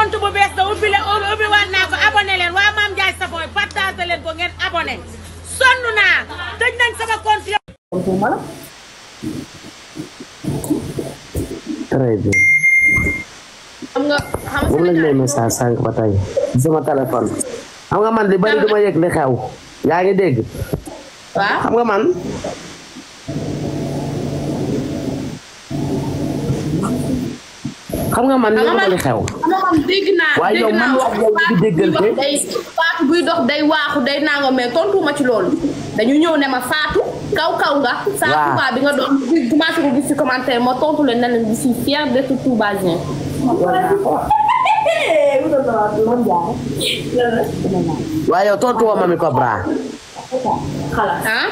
compte bu bees da ubbi waat naa ko abonné leen waa Mame Ndiaye Savon partage leen ko ngeen abonné sonn naa tëj nañ sama compte yow. très bien. xam nga moom lañ lay message sànq ba tey sama téléphone. xam nga man li bari duma yëg li xew. yaa ngi dégg. waaw xam nga man. xam nga man li ma li xew. dégg naa waaye yow man wax yow di déggante. Fatou buy dox day waaxu day nangam mais tontuma ci loolu dañu ñëw ne ma Fatou kaw nga. waaw Touba bi nga doon commencé ko gis ci commentaire ma tontu leen ne leen je suis fière d'être Toubasien. waaye yow tontu woo Mamy Cobra. ah.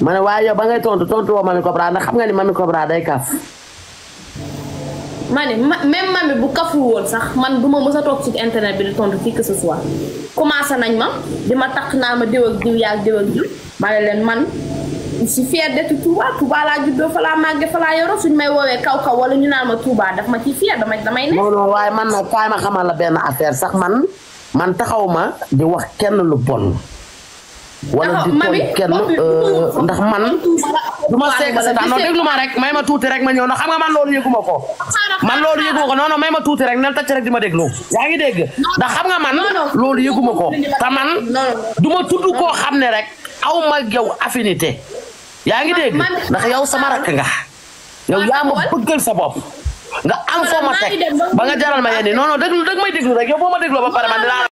ma ne waaye yow ba ngay tontu woo Mamy Cobra ndax xam nga ni Mamy Cobra day kaf. ma ne même Mamy bu kaful woon sax man du ma mës a toog ci internet bi di tontu fii que ce soit commencé nañ ma di ma takk naa ma diw ak diw yaa diw ak diw ma ne leen man je suis fière d'être Touba laa juddoo fa laa màggee fa laa yoroo suñ may woowee kaw wala ñu naan ma Touba daf ma ci fière damay ne. non waaye man nag kaay ma xamal la benn affaire sax man taxaw ma di wax kenn lu bon. wala di tooñ kenn ndax man du ma seeg seetaan non déglu ma rek may ma tuuti rek ma ñëw ndax xam nga man loolu yëguma ko non non may ma tuuti rek nel tacc rek di ma déglu yaa ngi dégg ndax xam nga man loolu yëguma ko te man du ma tudd koo xam ne rek aw ma yow affinité yaa ngi dégg ndax yow sama rakk nga yow yaa ma bëggal sa bopp nga am foo ma teg ba nga jaral ma yenn non non déglu dëgg may déglu rek yow boo ma dégloo ba pare man dinaa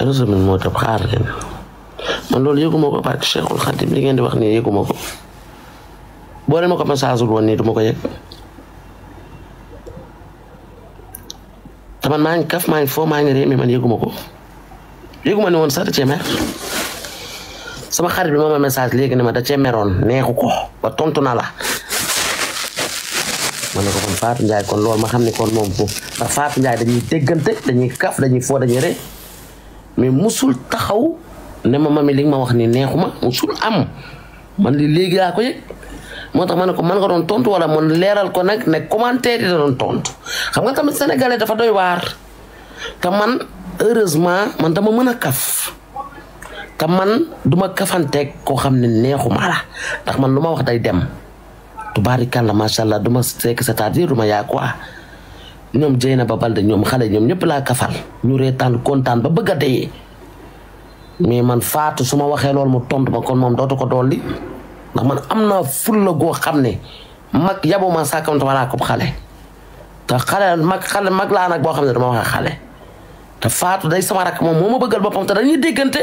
réseau moo tax xaar leen man loolu yëguma ko parce que Cheikhul Khadim li ngeen di wax nii yëguma ko boo leen ma ko message woon nii duma ko yëg te man maa ngi kaf maa ngi foo maa ngi ree mais man yëguma ko yëguma ne woon sax da cee mer sama xarit bi moo ma message léegi ne ma da cee meroon neexu ko ba tontu na la ma ne ko kon Fatou Ndiaye kon loolu ma xam ne kon moom foofu ndax Fatou Ndiaye dañuy déggante dañuy kaf dañuy foo dañuy ree mais musul taxaw ne ma Mamy li nga ma wax ni neexuma musul am man li léegi laa ko yëg moo tax ma ne ko man nga doon tontu wala man leeral ko nag ne commentaire yi da doon tontu xam nga tamit sénégalais dafa doy waar te man heureusement man dama mën a kaf te man duma kafanteeg koo xam ne neexuma la ndax man lu ma wax day dem tubaarikàlla macha allah duma sekk c'est-à-dire duma yaa quoi ñoom Dieynaba Balde ñoom xale ñoom ñëpp laa kafal ñu reetaan kontaan ba bëgg a dee mais man Fatou su ma waxee loolu mu tontu ma kon moom dootu ko dolli ndax man am na fulla goo xam ne mag yabuma sàkkamte walaa ko xale te xale mag laa nag boo xam ne dama wax xale te Fatou day sama rakk moom moo ma bëggal boppam te dañuy déggante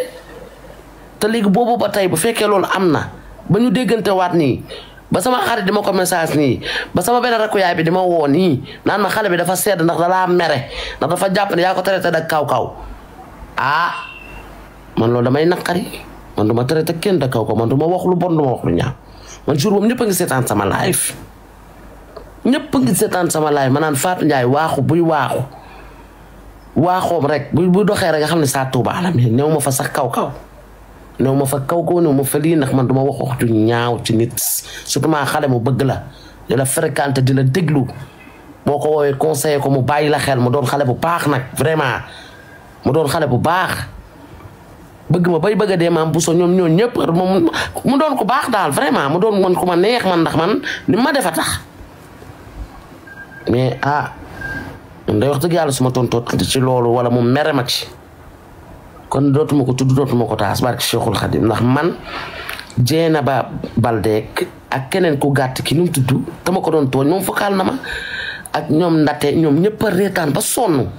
te léegi boobu ba tey bu fekkee loolu am na ba ñu déggante waat nii ba sama xarit di ma ko message nii ba sama benn rakku yaay bi di ma woo nii naan ma xale bi dafa sedd ndax dalaa mere ndax dafa jàpp ne yaa ko traité da kaw man loolu damay naqari man du ma traité kenn da kaw man du ma wax lu bon du ma wax lu ñaaw man jour boobu ñëpp a ngi seetaan sama live ma naan Fatou Ndiaye waaxu buy waaxoom rek bu doxee rek nga xam ne saa Touba la mais néew ma fa sax kaw néew ma fa kaw néew ma fa lii ndax man du ma wax ju ñaaw ci nit surtout maa xale mu bëgg la di la fréquenté di la déglu boo ko woowee conseillé ko mu bàyyi la xel mu doon xale bu baax nag vraiment mu doon xale bu baax bëgg ma bay bëgg a dee maam bu so ñoom ñoo ñëpp mu doon ko baax daal vraiment mu doon man ku ma neex man ndax man ni ma defa tax mais day wax dëgg yàlla suma tontoot ci loolu wala mu mere ma ci kon dootuma ko tudd dootuma ko taas barke Cheikhul Khadim ndax man Dieynaba Balde ak keneen ku gàtt ki nu mu tudd dama ko doon tooñ moom fokaal na ma ak ñoom ndate ñoom ñëpp a reetaan ba sonn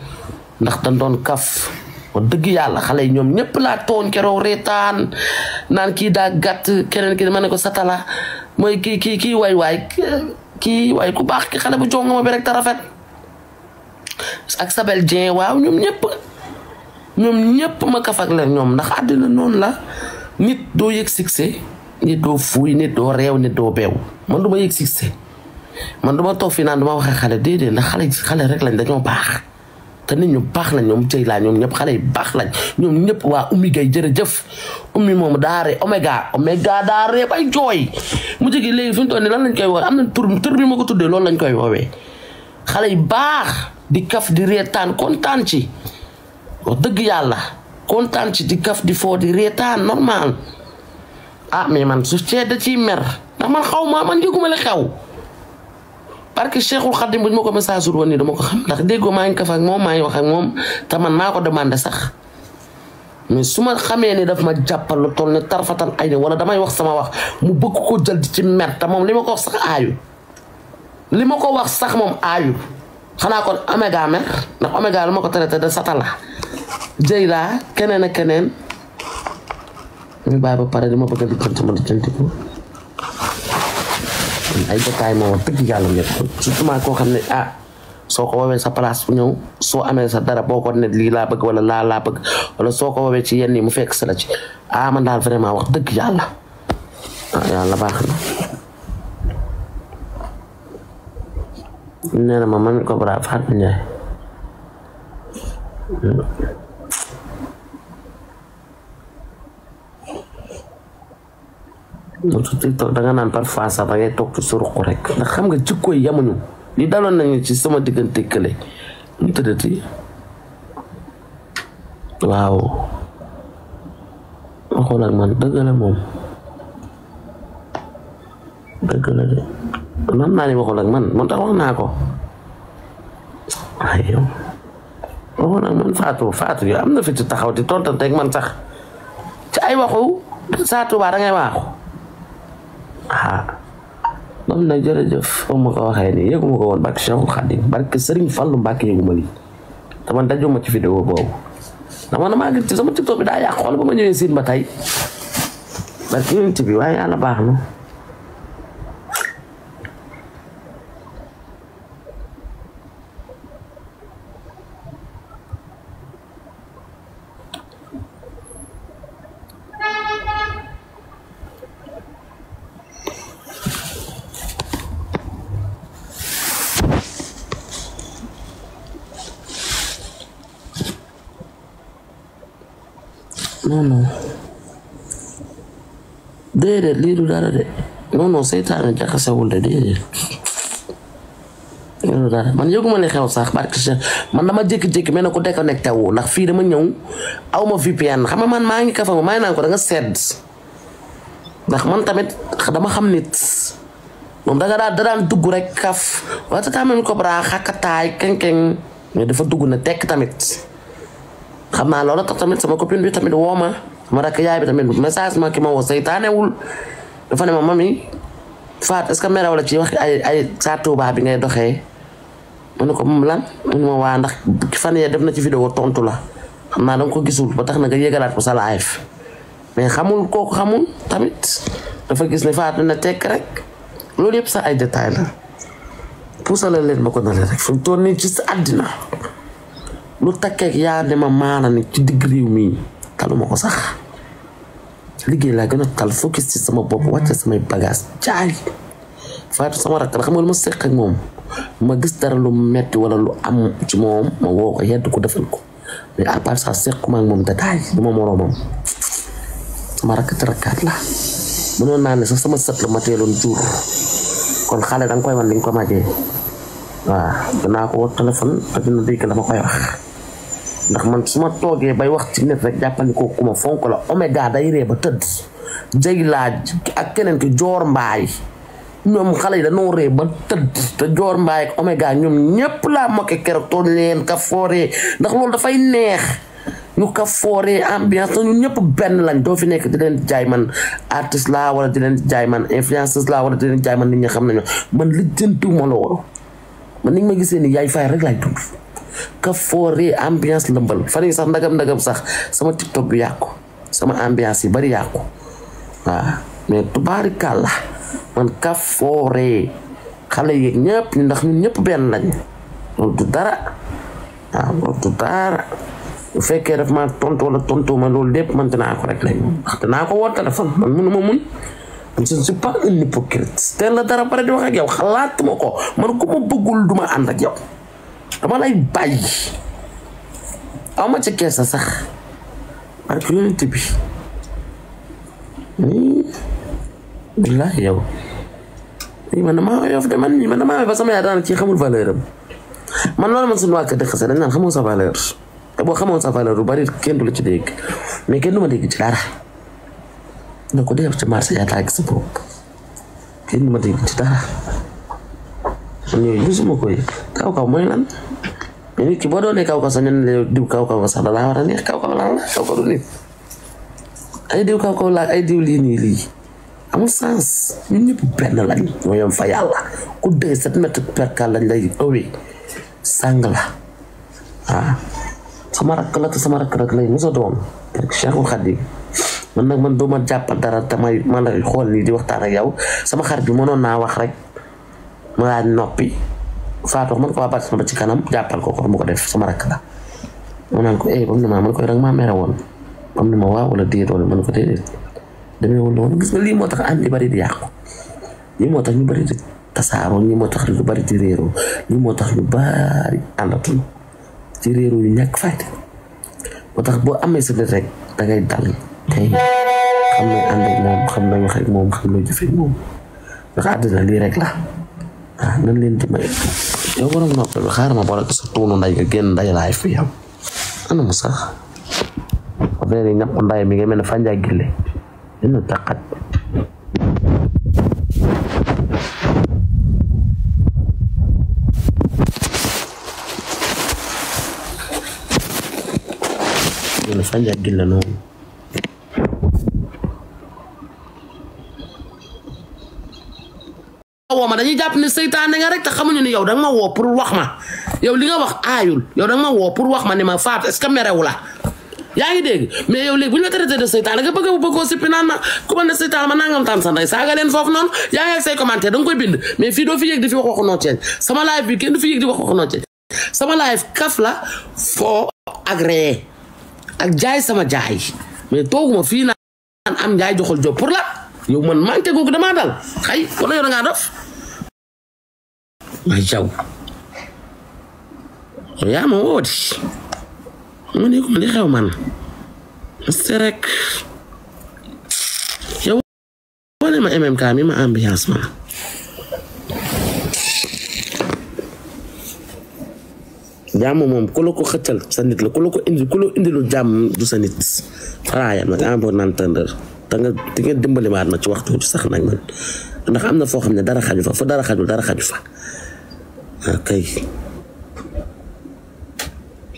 ndax dañ doon kaf wax dëgg yàlla xale yi ñoom ñëpp laa tooñ keroog reetaan naan kii daa gàtt keneen ki ma ne ko satala mooy kii waay ku baax ki xale bu jonga ma bi rek te rafet ak Sabel Dieng waaw ñoom ñëpp ma kafak leen ñoom ndax àddina noonu la nit doo yëg succès nit doo fuuy nit doo réew nit doo beew man du ma yëg succès man du ma toog fii naan du ma waxee xale déedéet ndax xale rek lañ dañoo baax te nit ñu baax lañ ñoom jëy laa ñoom ñëpp xale yi baax lañ ñoom ñëpp waa Oumy Gueye jërëjëf Oumy moom daa ree Omega daa ree bay jooy mu jógee léegi fi mu toll nii lan lañ koy woowee am na tur bi ma ko tuddee loolu lañ koy woowee xale yi baax di kaf di reetaan kontaan ci wax dëgg yàlla kontaan ci di kaf di foo di reetaan normal mais man su cee da ciy mer ndax man xaw ma man yëguma la xew parce que Cheikhul Khadim buñ ma ko message woon nii dama ko xam ndax déggoo maa ngi kaf ak moom maa ngi wax ak moom te man maa ko demandé sax mais su ma xamee ni daf ma jàppal lu toll ne tarfatan ay wala damay wax sama wax mu bëgg ko jël ci mer te moom li ma ko wax sax aayu li ma ko wax sax moom aayu xanaa kon Omega mer ndax Omega lu ma ko traité de satala jëy laa keneen ak keneen ñu bàyyi ba pare dama bëgg a lijjanti ma lijjanti ko ay détails moo wax dëgg yàlla ñëpp surtout koo xam ne soo ko woowee sa place bu ñëw soo amee sa dara boo ko ne lii laa bëgg wala laa bëgg wala soo ko woowee ci yenn yi mu fekk sa la ci man daal vraiment wax dëgg yàlla yàlla baax na nee na ma man ko bra Fatou Ndiaye TikTok da nga naan parfois sax da ngay toog ci suruq rek ndax xam nga jikko yi yamuñu li daloon nañu ci sama diggante kële mu tëddati waaw waxoon ak man dëgg la moom dëgg la de man naa ni waxoon ak man moo tax wax naa ko ay yow waxoon ak man Fatou yow am na fi ci taxaw di tontante ak man sax ci ay waxu saa Tuubaa da ngay waaxu moom nag jërëjëf foofu ma ko waxee nii yëguma ko woon barke Cheikhul Khadim barke Serigne Fallou Mbacke yëguma lii te man dajuma ci vidéo boobu ndax man damaa gis ci sama TikTok bi daa yàq xool ba ma ñëwee siin ba tey barke yonent bi waaye yàlla baax na non déedéet lii du dara de non seytaane jaxasewul de déedéet lii du dara man yëguma li xew sax barke man dama jékki-jékki mel ne ku déconnecté wu ndax fii dama ñëw awma VPN xam nga man maa ngi kafa maa ngi naan ko da nga sedd ndax man tamit dama xam nit moom da daan dugg rek kaf wata tamit ko bra xàkkataay keng mais dafa dugg na tekk tamit xam naa loolu tax tamit sama copine bi tamit woo ma sama rakk yaay bi tamit message ma ki ma woo seytaanewul dafa ne ma mami Fatou est-ce que merew la ci wax ay saa Tuubaa bi ngay doxee ma ne ko moom lan mu ne ma waa ndax fan yee def na ci vidéo tontu la xam naa danga ko gisul ba tax na nga yëgalaat ko sa live mais xamul kooku xamul tamit dafa gis ne Fatou na tekk rek loolu yëpp sax ay détails la puusala leen ma ko na leen rek fi mu toll nii ci sa àddina lu takkeek yaa ne ma maana ni ci digg réew mi taluma ko sax liggéey laa gën a tal focus ci sama bopp wàcce samay bagage jaay Fatou sama rakk la xam nga lu ma seq ak moom ma gis dara lu metti wala lu am ci moom ma woo ko yedd ko defal ko mais à part ça sequma ak moom détail du ma moroomam sama rakk te rakkaat la mënoon naa ne sax sama sët la ma teeloon jur kon xale danga koy wan li nga ko majee waaw danaa ko woo téléphone te dina dégg la ma koy wax ndax man su ma toogee bay wax ci nit rek jàppandi ko ku ma fonk la Omega day ree ba tëdd jëy laaj ak keneen ki Joor Mbaay ñoom xale yi dañoo ree ba tëdd te Joor Mbaay ak Omega ñoom ñépp laa mokke keroog toog leen ka fooree ndax loolu dafay neex ñu ka fooree ambiance te ñun ñëpp benn lañ doo fi nekk di leen jaay man artiste laa wala di leen jaay man influenceuse laa wala di leen jaay man nit ñi xam nañu man lijjantiwuma loolu man ni nga ma gisee ni yaay fay rek laay tudd ka fooree ambiance lëmbal fan yi sax ndagam sax sama TikTok bi yàqu sama ambiance yi bari yàqu waaw mais tubaarikàlla man ka fooree xale yeeg ñëpp ndax ñun ñëpp benn lañ loolu du dara waaw loolu du dara bu fekkee daf ma tontu wala tontu ma loolu lépp man dinaa ko rek lañ wax dinaa ko woo téléphone man mënuma muñ man je ne suis pas un hypocrite teel la dara pare di wax ak yow xalaatuma ko man ku ma bëggul duma ànd ak yow dama lay bàyyi aw ma ci keesa sax ak yonent bi billahi yow man damaa yof de man damaa ba sama yaay daan ci xamul valeur am man loolu man suñu waa kër dëkk sax dañ naan xamoo sa valeur te boo xamoon sa valeur lu bari kenn du la ci dégg mais kenn du ma dégg ci dara na ko def ci marché yaa taa gis sa bopp kenn du ma dégg ci dara man yooyu gisuma koy kaw mooy lan mais nit ki boo doonee kaw sax ñu ne diw kaw sax da laa war a neex kaw lan la kaw du nit ay diw kaw laa ay diw lii amul sens ñun ñëpp benn lañ ñoo yem fa yàlla ku dee 7 mètres perkal lañ lay ëwee sàng la sama rakk rek lay musa doon parce que Cheikhul Khadim man duma jàppal dara tamay man la xool nii di waxtaan ak yow sama xarit bi mënoon naa wax rek ma laaj noppi faatoo man ko waa bàtt ba ci kanam jàppal ko mu ko def sama rakk la ma naan ko bam ne man koy rek maa mere woon bam ne ma waaw wala déet wala man ko déedéet demee wala woon gis nga lii moo tax ànd yi bari di yàqu lii moo tax ñu bari di tasaaroo lii moo tax lu bari di réeroo lii moo tax ñu bari àndatuñu ci réeroo yu ñàkk fayda moo tax boo amee sa nit rek dangay dal tey xam ne ànd ak moom xam na wax ak moom xam na jëfe ak moom ndax àddina lii rek la nan leen di may yow borom noppal bi xaaral ma boole ko sa tuunu nday nga génn nday laay fi yow ana mu sax affaire yi ñàpp nday mi nga mel ne fànjaa gille dina taqat dina fànjaa gille noonu woo ma dañuy jàpp ne seytaane nga rek te xamuñu ne yow danga ma woo pour wax ma yow li nga wax aayul yow danga ma woo pour wax ma ne ma Fatou est-ce que merewu la yaa ngi dégg mais yow léegi bu ñu la traité de seytaane nga bëggoo sippi naan ma ku ma ne seytaane ma nangam taan sa ndey saaga leen foofu noonu yaa ngi say commentaire da nga koy bind mais fii doo fi yëg di fi wax waxu noo ceeñ sama live bi kenn du fi yëg di wax waxu noo ceeñ sama live kaf la foo ak ree ak jaay sama jaay mais tooguma fii naan am njaay joxol job pour la yow man manqué googu damaa dal xay wala yow da ngaa dof ma jaw yaa ma wooti ma ne ko li xew man c'est rek yow wane ma MMK mi ma ambiance man jàmm moom ku la ko xëccal sa nit la ku la indilu jàmm du sa nit xaraayam nag am naan tëndër te nga dimbali maat ma ci waxtu sax nag man ndax am na foo xam ne dara xaju fa dara xaju fa kay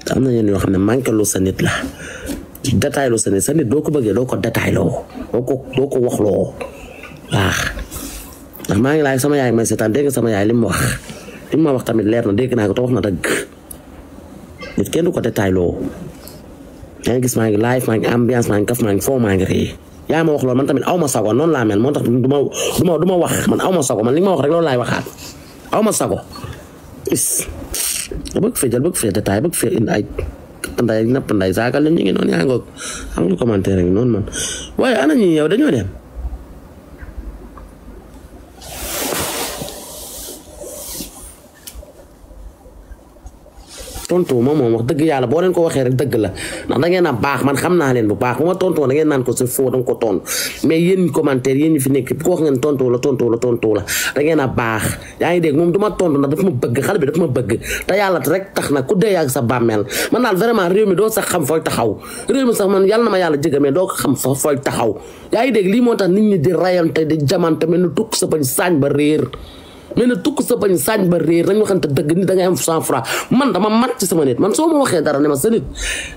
te am na yenn yoo xam ne manqué lu sa nit la détail lu sa nit doo ko bëggee doo ko détail loo doo ko wax loo waaw ndax maa ngi laaj sama yaay may seetaan dégg sama yaay li mu wax tamit leer na dégg naa ko te wax na dëgg nit kenn du ko détail loo yaa ngi gis maa ngi live maa ngi ambiance maa ngi kaf maa ngi foo maa ngi rëy yaa ma wax loolu man tamit aw ma sago noonu laa mel moo tax du ma wax man aw ma sago man li ma wax rek loolu laay waxaat aw ma sago bëgg fee détail bëgg fee indi ay nday napp nday saagal ñu ngi noonu yaa ngoog am nga commentaire rek noonu man waaye ana ñi yow dañoo dem tontu moom wax dëgg yàlla boo leen ko waxee rek dëgg la ndax da ngeen a baax man xam naa leen bu baax bu ma tontu da ngeen naan ko c'est faux danga ko tontu mais yéen commentaire yéen ñu fi nekk ko wax ngeen tontu la da ngeen a baax yaa ngi dégg moom du ma tontu ndax daf ma bëgg xale bi daf ma bëgg te yàlla rek tax na ku dee ak sa bàmmeel man daal vraiment réew mi doo sax xam fooy taxaw réew mi sax man yàlla na ma yàlla jëga mais doo ko xam sax fooy taxaw yaa ngi dégg lii moo tax nit ñi di rayante di jamante mel ni tukk sa bañ saañ ba réer mais na tukk sa bañ saañ ba réer dañu waxante dëgg ni da ngay am 100 francs man dama mat ci sama nit man soo ma waxee dara ne ma sa nit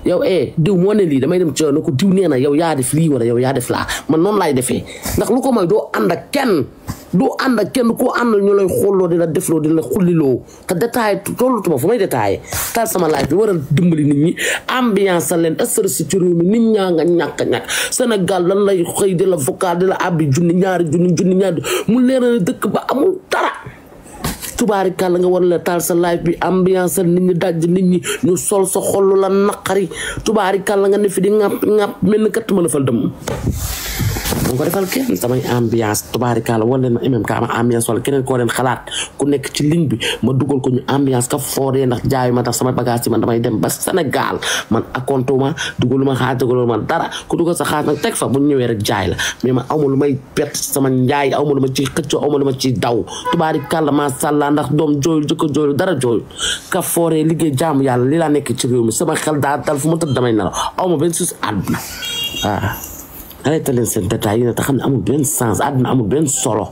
yow diw moo ne lii damay dem ci yow ne ko diw nee na yow yaa def lii wala yow yaa def laa man noonu laay defee ndax lu ko mooy doo ànd ak kenn koo àndal ñu lay xooloo di la defloo di la xulliloo te détaillé tollatuma fu may détaillé taal sama live bi war a dimbali nit ñi ambiance sa leen stress ci réew mi nit ñaa nga ñàkk Sénégal lan lay xëy di la vocal di la abbi ñaari junni mu leer na dëkk ba amul dara tubaari kàlla nga war la taal sa live bi ambiance nit ñi daj nit ñi ñu sol sa xol la naqari tubaari kàlla nga ne fi di ŋàpp mel ni kat ma la fal dem dama ko defal kenn samay ambiance tubaarikàlla wala leen ma MMK ma ambiance wala keneen koo leen xalaat ku nekk ci ligne bi ma dugal ko ñu ambiance ka fooree ndax jaayu ma tax sama bagage yi man damay dem ba Sénégal man akontuma dugaluma xaaj dugaluma dara ku dugal sa xaaj nag teg fa bu ñëwee rek jaay la mais man awma lu may perte sama njaay awma lu ma ci xëccoo awma lu ma ci daw tubaarikàlla macha allah ndax doom jooyul jëkko jooyul dara jooyul ka fooree liggéey jaamu yàlla li laa nekk ci réew mi sama xel daa dal fu ma tëdd damay nelaw awma benn suus àdduna waaw arrêté leen seen détails yi ne te xam ne amul benn sens àdduna amul benn solo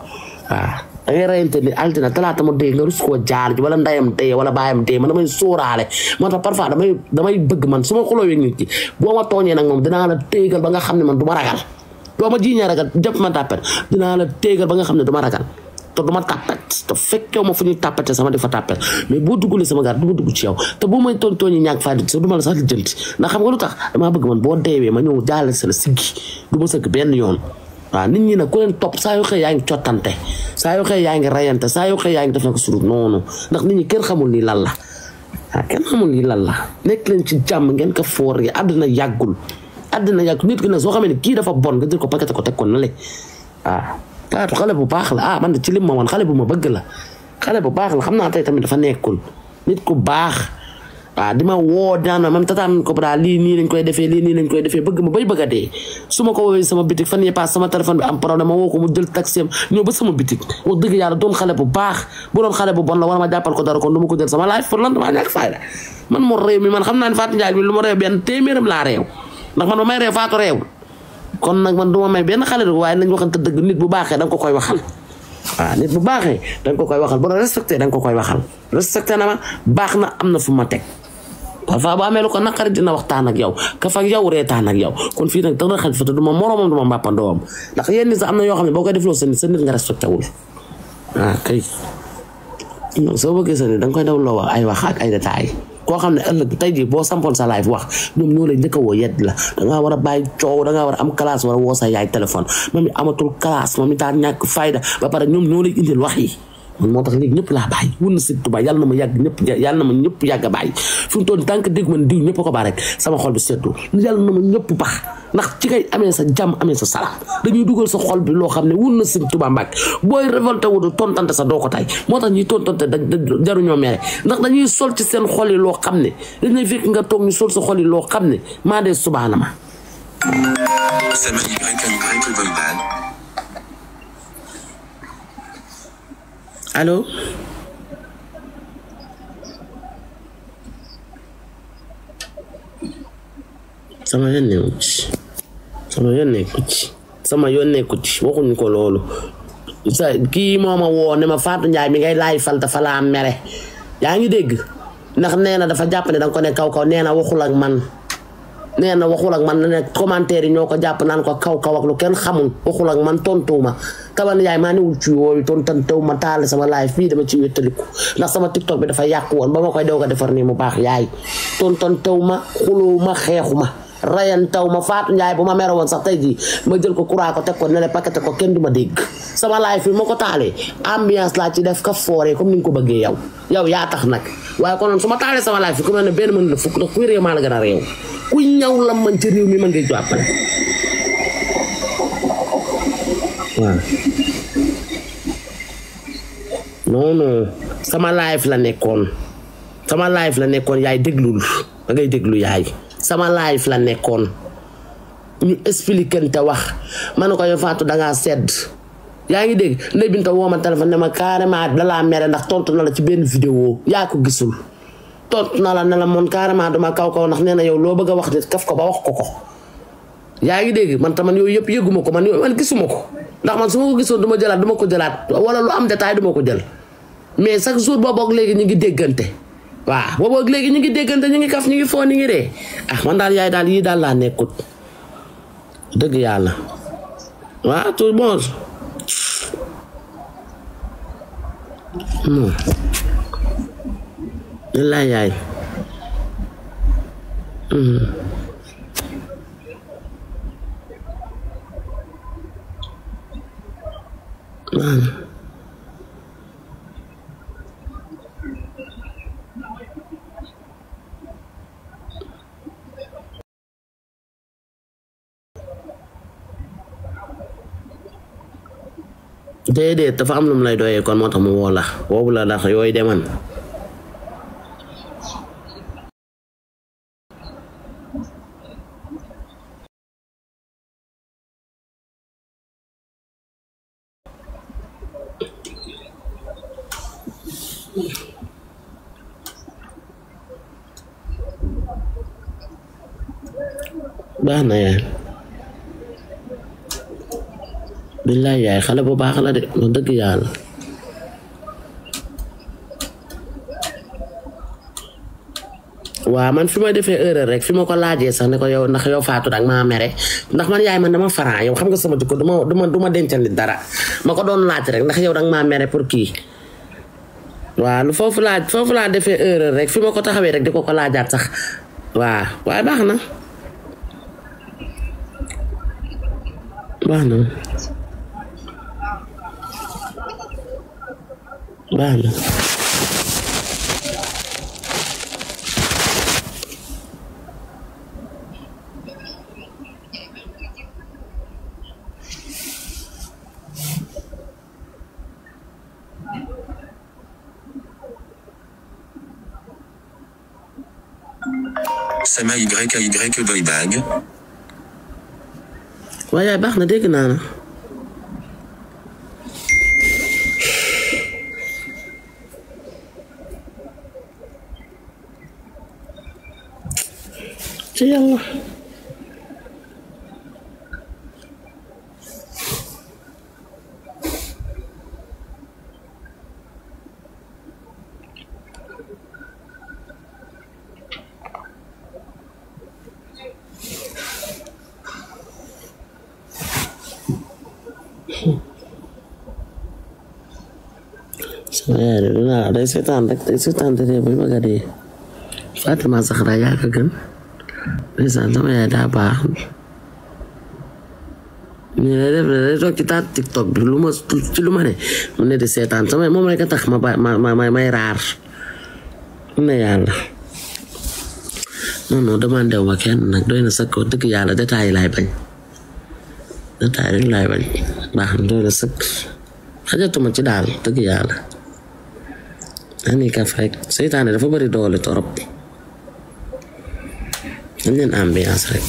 waaw da ngay reyante ni altina talaata ma dee nga rus koo jaar ji wala ndayam dee wala baayam dee man damay sóoraale moo tax parfois damay bëgg man su ma xuloo yeeg nit ki boo ma tooñee nag moom dinaa la téegal ba nga xam ne man du ma ragal doo ma jiiñee ragal jëpp ma tàppet dinaa la téegal ba nga xam ne du ma ragal te du ma tàppet te fekkew ma fu ñuy tàppete sama di fa tàppet mais boo duggulee sama gaar du ma dugg ci yow te boo may tooñi ñàkk faa du ma la sax lijjanti ndax xam nga lu tax damaa bëgg man boo deewee ma ñëw jaale sa la siggi du ma sëgg benn yoon waaw nit ñi nag ku leen topp saa yoo xëy yaa ngi cottante saa yoo xëy yaa ngi rayante saa yoo xëy yaa ngi def na ko surut noonu ndax nit ñi kenn xamul lii lan la waaw kenn xamul lii lan la nekk leen ci jàmm ngeen ko foor yi àddina yàggul nit ki nag soo xamee ne kii dafa bon nga jël ko paquet ko teg ko na le waaw Fatou xale bu baax la man de ci lim ma woon xale bu ma bëgg la xale bu baax la xam naa tey tamit dafa nekkul nit ku baax waaw di ma woo daan ma même tataan ko daal lii nii lañ koy defee bëgg ma bay bëgg a dee su ma ko woowee sama bitik fan yii pass sama téléphone bi am problème ma woo ko mu jël taxi am ñëw ba sama bitik wax dëgg yàlla doon xale bu baax bu doon xale bu bon la war ma jàppal ko dara kon du ma ko jël sama life pour lan damaa ñàkk fayda man moo réew mi man xam naa ne Fatou Ndiaye bi lu ma réew benn téeméeram laa réew ndax man ba may réew Fatou réew kon nag man duma may benn xale rek waaye nañ waxante dëgg nit bu baaxee da nga ko koy waxal waaw nit bu baaxee da nga ko koy waxal bu la respecté da nga ko koy waxal respecté na ma baax na am na fu ma teg parfois bu amee lu ko naqari dina waxtaan ak yow kaf ak yow reetaan ak yow kon fii nag dara xaj fa te du ma moromam du ma mbàppandoom ndax yéen ni sax am na yoo xam ne boo koy defloo sa nit nga respecté wul kay soo bëggee sa nit da nga koy dawloo wax ay wax ak ay détails koo xam ne ëllëg tey jii boo sampoon sa live wax ñoom ñoo lay njëkk a woo yedd la dangaa war a bàyyi coow dangaa war a am classe war a woo sa yaay téléphone moom mi amatul classe moom mi daa ñàkk fayda ba pare ñoom ñoo lay indil wax yi man moo tax léegi ñëpp laa bàyyi wun na si Tuubaa yàlla na ma ñëpp yàgg a bàyyi fi mu toll tant que dégg man diw ñëpp a ko baax rek sama xol bi seddu yàlla na ma ñëpp baax ndax ci ngay amee sa jàmm amee sa salaam dañuy dugal sa xol bi loo xam ne wun na si Tuubaa Mbàkke booy révolté wu du tontante sa doo ko tay moo tax ñuy tontante jaruñoo mere ndax dañuy sol ci seen xol yi loo xam ne dañ lay fekk nga toog ñu sol sa xol yi loo xam ne maa dee subaana ma allo sama yoon nekku ci waxuñu ko loolu sa kii moo ma woo ne ma Fatou Ndiaye mi ngay laay fal dafa laa mere yaa ngi dégg ndax nee na dafa jàpp ne danga ko ne kaw nee na waxul ak man nee na waxul ak man ne commentaire yi ñoo ko jàpp naan ko kaw ak lu kenn xamul waxul ak man tontuwuma Taban yaay maa newul ci yooyu tontantew ma taal sama live fii dama ci wéttaliku ndax sama TikTok bi dafa yàqu woon ba ma koy doog a defar nii mu baax yaay tontantew ma xuloo ma xeexu ma rayantaw ma Fatou Ndiaye bu ma mere woon sax tey jii ma jël ko kuraa ko teg ko ne le paqueté ko kenn du ma dégg sama live bi ma ko taalee ambiance laa ci def ka fooree comme ni nga ko bëggee yow yaa tax nag waaye konoon su ma taalee sama live bi ku ne benn mën la fukk ndax kuy réew maa la gën a réew kuy ñaw la man ci réew mi mën ngay jàppale waaw non sama live la nekkoon yaay déglul da ngay déglu yaay sama live la nekkoon ñu expliquer te wax ma ne ko yow Fatou dangaa sedd yaa ngi dégg Ndeye Binta woo ma téléphone ne ma carrément dalaa mere ndax tontu na la ci benn vidéo yaa ko gisul tontu na la ne la moon carrément dama kaw ndax nee na yow loo bëgg a wax nit kaf ko ba wax ko yaa ngi dégg man taman yooyu yëpp yëguma ko man gisuma ko ndax man su ma ko gisoon du ma jëlaat du ma ko jëlaat wala lu am détail du ma ko jël mais chaque jour boobu ak léegi ñu ngi déggante waaw boobu ak léegi ñu ngi déggante ñu ngi kaf ñu ngi foo ñu ngi ree man daal yaay daal yii daal laa nekkut dëgg yàlla waaw tout bon laa yaay déedéet dafa am lu mu lay doyee kon moo tax mu woo la woowu la ndax yooyu deman baax na yaay billaay yaay xale bu baax la de wax dëgg yàlla waaw man fi may defee erreur rek fi ma ko laajee sax ne ko yow ndax yow Fatou dag maa mere ndax man yaay man dama faran yow xam nga sama jikko duma dencal nit dara ma ko doon laaj rek ndax yow dag maa mere pour kii waaw lu foofu laa defee erreur rek fi ma ko taxawee rek di ko laajaat sax waaw waaye baax na baax na Sama YAY boy bag. waaye baax na dégg naa na ci yàlla sama yaay de day seetaan rek day seetaan te bay bëgg a dee Fatima Zahra yaa ko gën ndeysaan sama yaay daa baax ñu lay def day toog ci taat TikTok bi ci lu ma ne mu ne di seetaan sama moom rek a tax may raar ne yàlla non demandé wu ma kenn nag doy na sëkk dëgg yàlla détail yi laay bañ détail rek laay bañ baax na doy na sëkk xajatuma ci daal dëgg yàlla ani ka fay seytaane dafa bari doole torop dañ leen ambiance rek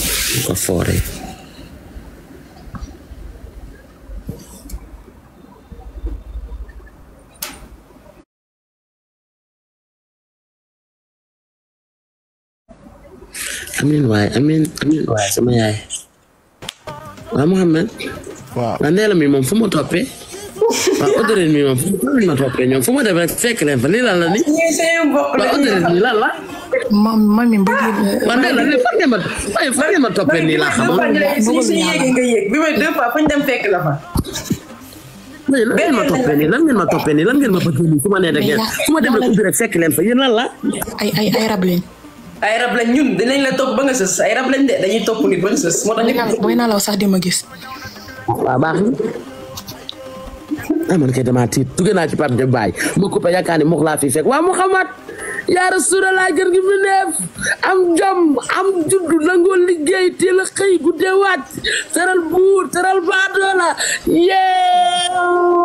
ko foore amin waay sama yaay waa Mohamed waaw Ndella mi moom fu ma toppee waaw Audrey mi moom fu ma toppee ñoom fu ma dem rek fekk leen fa lii lan la ni waaw Audrey mi lan la mami bëgg man Ndella ni fan ngeen ma toppee nii laa xamul si yéegi nga yéeg bi may deux fois fu ñu dem fekk la fa mais lan ngeen ma toppee nii lan ngeen ma toppee nii lan ngeen ma bëggee nii fu ma nee rek fu ma dem rek ubbi rek fekk leen fa yéen lan la ay rab lañ ay rab lañ ñun dinañ la topp ba nga sës ay rab lañ de dañuy topp nit ba nga sës moo tax ñu booy naa la sax di ma gis waaw baax na man kay dama tiit duggee naa ci Pape Diop Baye ma coupé yaakaar ni moom laa fi fekk waa Muhammad yaa Rasulallah gën gi fi neef am jom am juddu nangoo liggéey teel a xëy guddee waat teral buur teral baadoola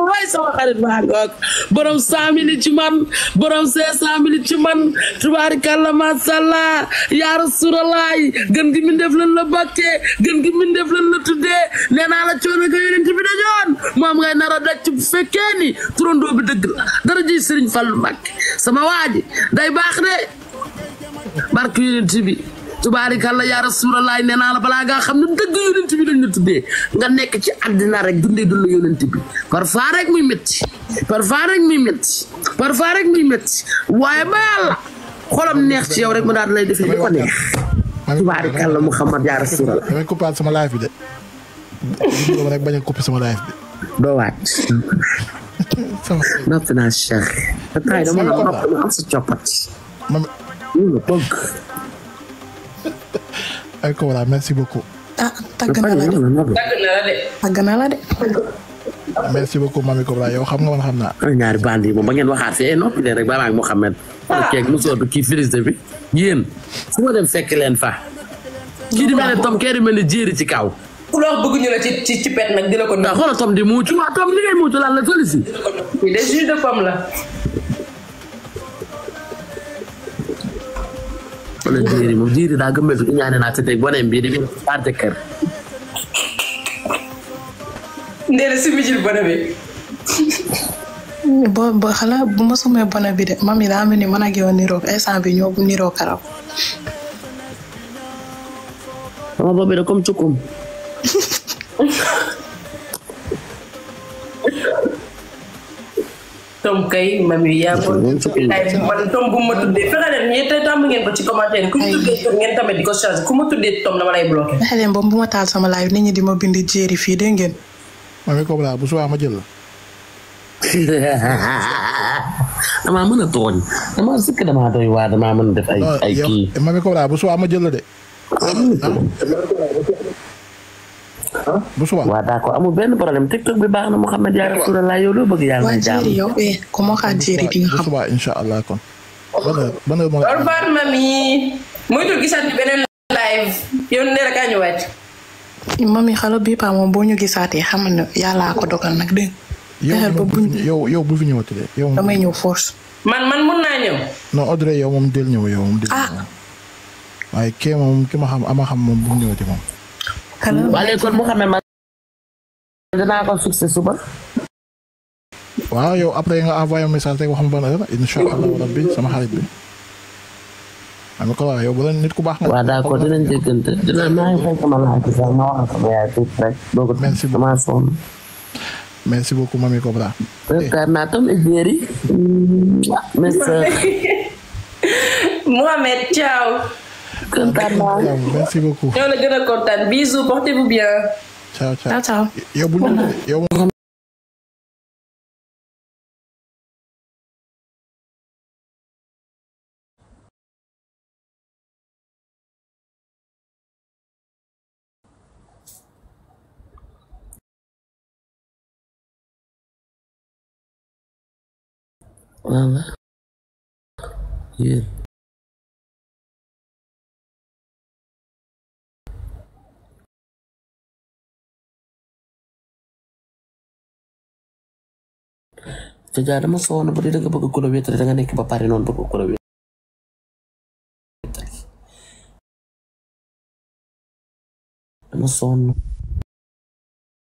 waay sama xarit baa ngoog borom 100 000 ci man borom 500 000 ci man tubaarikàlla masàllaa yaa Rasulallah gën gi mi def lan la bakkee gën gi mi def lan la tuddee nee naa la coono ga yonent bi dañoon moom ngay nar a daj bu fekkee ni turandoo bi dëgg la dara ji Sëriñ Fallu Mbàkke sama waaji day baax de barke yonent bi tubaarikàlla yaa Rasulallah nee naa la balaa ngaa xam ne dëgg yonent bi lañ la tuddee nga nekk ci àddina rek dund yonent bi parfois rek muy métti waaye ba yàlla xolam neex ci yow rek mu daal lay defee li ko neex tubaarikàlla Muhammad yaa Rasulallah damay coupé sama live bi de dama rek bañ a coupé sama live bi doo waat noppi naa Cheikh tay dama la nopp ma am sa coppat ñu la bëgg ay ko voilà merci beaucoup tàgg na la de merci beaucoup Mamy Cobra yow xam nga man xam naa ñaari band yi moom ba ngeen waxaat fii noppi leen rek ba maag Mouhamed keeg mosoo bi kii félicité bi yéen fu ma dem fekk leen fa kii di mel ne tom kee di mel ne jéeri ci kaw ku la wax bëgguñu la ci pet nag di la ko waaw xoolal Tom di muucu waaw Tom li ngay muucu lan la solution. oui des jus de pomme la. wala jiiri moom jiiri daa gëmmeetu ki ñaane naa tey boneem bii di ko parte kër. ndee si mijil bone bi. bo xala bu ma sumee bona bi de mami daa mel ni man ak yow niroo instant bi ñoo niroo karaw. sama bopp bi de comme cukkum. Tom kay mami yaa man Tom bu ma tuddee fexe leen ñeent tàmm ngeen ko ci commentaire ku mu tuddee Tom ngeen tamit di ko chargé ku ma tuddee Tom dama lay bloqué. fexe leen ba bu ma taal sama live nit ñi di ma bind jéeri fii dégg ngeen. Mamy Cobra bu subaa ma jël la. damaa mën a tooñ damaa sikk damaa doy waa damaa mën a def ay kii. Mamy Cobra bu subaa ma jël la de. bu subaa waaw d'accord amul benn problème TikTok bi baax na Mouhamed yaa Rasulallah yow loo bëgg yàlla na jàmm. waa jéeri yow ku ma xaar jéeri di nga bu xam. subaa incha allah kon. ban heure moo au revoir mami. moytu gisaat ni beneen live yow nee na kaa ñu wàcc. mami xalo bii paa moom boo ñu gisaatee xamal ne yàllaa ko dogal nag dégg nga. yow bu fi ñëwati de yow. damay ñëw force. man mun naa ñëw. non Audrey yow moom del ñëw yow moom del ñëw. waaye kee moom ki ma xam ama xam moom bu ñëwati moom. waaye kon Mouhamed man dinaa ko fixé suba. waaw yow après nga envoyé message rek wax ma ban heure incha allah rabbi sama xarit bi. Mamy Cobra yow bu la nit ku baax nga. waaw d'accord dinañ déggante maa ngi fay sama laaj sax ma wax sama yaay tuuti rek. merci beaucoup damaa sonn. merci beaucoup Mamy Cobra. yaakaar naa tam jéeri. mes sœurs. Mohamed ciao. kontaan naa. merci beaucoup. ñoo la gën a kontaan bisous portez-vous bien. ciao ciao ciao. yow bu ñu yow voilà. yéen. te jaa dama sonn ba di danga bëgg ku la wéetali danga nekk ba pare noonu bëgg ku la wéetali dama sonn